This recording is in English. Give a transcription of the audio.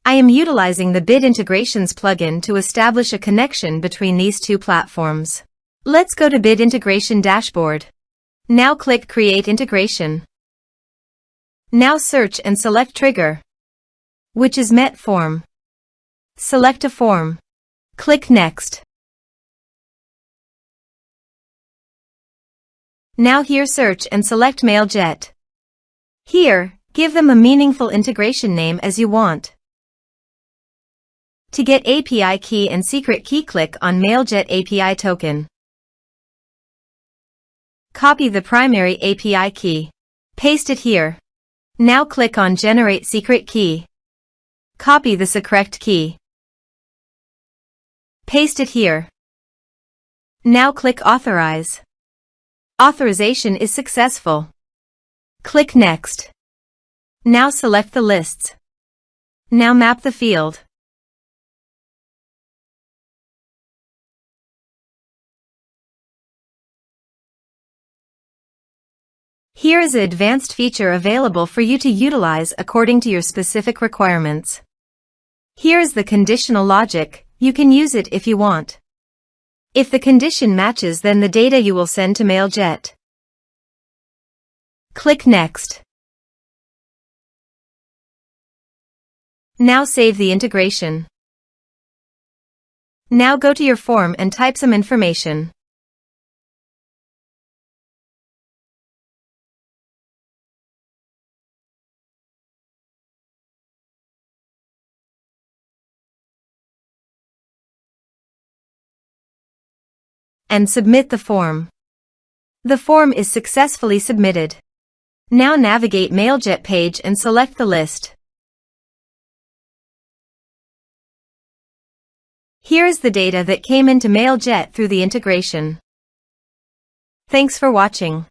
I am utilizing the Bid Integrations plugin to establish a connection between these two platforms. Let's go to Bid Integration Dashboard. Now click Create Integration. Now search and select Trigger, which is MetForm. Select a form. Click Next. Now here search and select Mailjet. Here, give them a meaningful integration name as you want. To get API key and secret key, click on Mailjet API token. Copy the primary API key. Paste it here. Now click on Generate Secret Key. Copy the correct key. Paste it here. Now click Authorize. Authorization is successful. Click Next. Now select the lists. Now map the field. Here is an advanced feature available for you to utilize according to your specific requirements. Here is the conditional logic. You can use it if you want. If the condition matches, then the data you will send to Mailjet. Click Next. Now save the integration. Now go to your form and type some information. And submit the form. The form is successfully submitted. Now navigate Mailjet page and select the list. Here is the data that came into Mailjet through the integration. Thanks for watching.